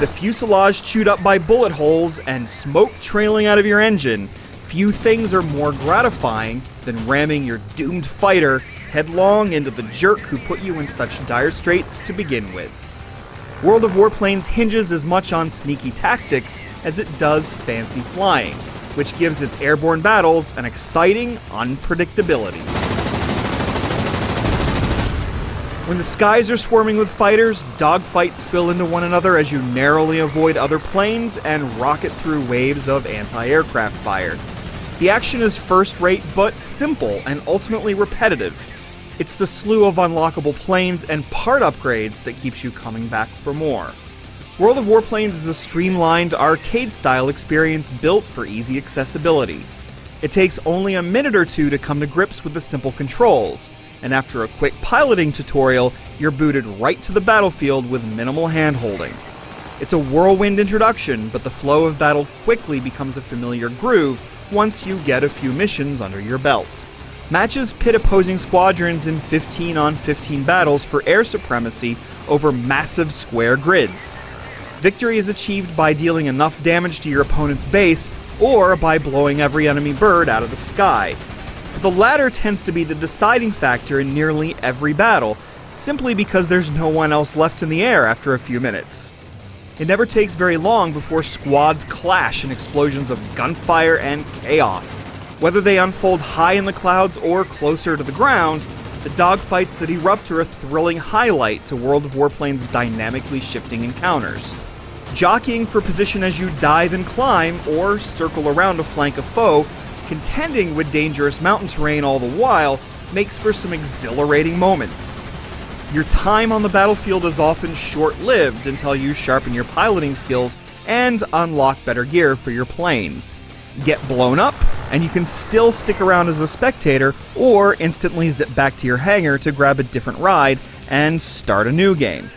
With a fuselage chewed up by bullet holes and smoke trailing out of your engine, few things are more gratifying than ramming your doomed fighter headlong into the jerk who put you in such dire straits to begin with. World of Warplanes hinges as much on sneaky tactics as it does fancy flying, which gives its airborne battles an exciting unpredictability. When the skies are swarming with fighters, dogfights spill into one another as you narrowly avoid other planes and rocket through waves of anti-aircraft fire. The action is first-rate but simple and ultimately repetitive. It's the slew of unlockable planes and part upgrades that keeps you coming back for more. World of Warplanes is a streamlined, arcade-style experience built for easy accessibility. It takes only a minute or two to come to grips with the simple controls, and after a quick piloting tutorial, you're booted right to the battlefield with minimal hand-holding. It's a whirlwind introduction, but the flow of battle quickly becomes a familiar groove once you get a few missions under your belt. Matches pit opposing squadrons in 15-on-15 battles for air supremacy over massive square grids. Victory is achieved by dealing enough damage to your opponent's base, or by blowing every enemy bird out of the sky. But the latter tends to be the deciding factor in nearly every battle, simply because there's no one else left in the air after a few minutes. It never takes very long before squads clash in explosions of gunfire and chaos. Whether they unfold high in the clouds or closer to the ground, the dogfights that erupt are a thrilling highlight to World of Warplanes' dynamically shifting encounters. Jockeying for position as you dive and climb, or circle around to flank a foe, contending with dangerous mountain terrain all the while, makes for some exhilarating moments. Your time on the battlefield is often short-lived until you sharpen your piloting skills and unlock better gear for your planes. Get blown up, and you can still stick around as a spectator, or instantly zip back to your hangar to grab a different ride and start a new game.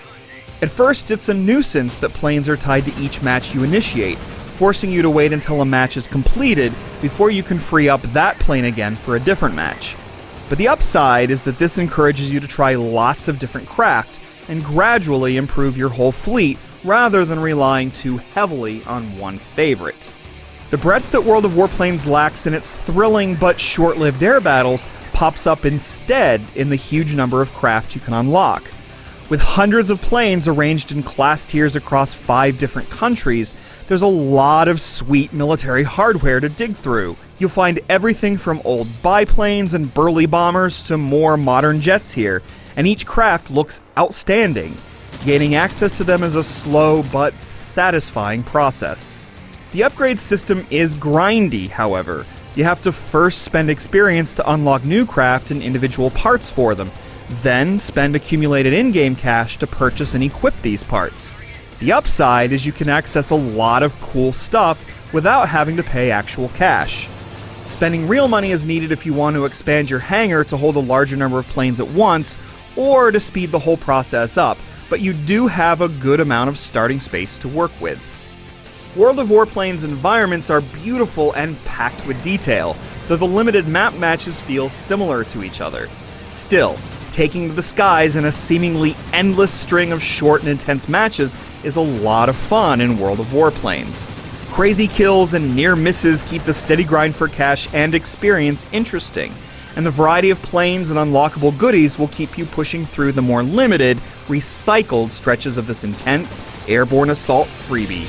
At first, it's a nuisance that planes are tied to each match you initiate, forcing you to wait until a match is completed before you can free up that plane again for a different match. But the upside is that this encourages you to try lots of different craft and gradually improve your whole fleet rather than relying too heavily on one favorite. The breadth that World of Warplanes lacks in its thrilling but short-lived air battles pops up instead in the huge number of craft you can unlock. With hundreds of planes arranged in class tiers across 5 different countries, there's a lot of sweet military hardware to dig through. You'll find everything from old biplanes and burly bombers to more modern jets here, and each craft looks outstanding. Gaining access to them is a slow but satisfying process. The upgrade system is grindy, however. You have to first spend experience to unlock new craft and individual parts for them, then spend accumulated in-game cash to purchase and equip these parts. The upside is you can access a lot of cool stuff without having to pay actual cash. Spending real money is needed if you want to expand your hangar to hold a larger number of planes at once, or to speed the whole process up, but you do have a good amount of starting space to work with. World of Warplanes environments are beautiful and packed with detail, though the limited map matches feel similar to each other. Still, taking to the skies in a seemingly endless string of short and intense matches is a lot of fun in World of Warplanes. Crazy kills and near misses keep the steady grind for cash and experience interesting, and the variety of planes and unlockable goodies will keep you pushing through the more limited, recycled stretches of this intense, airborne assault freebie.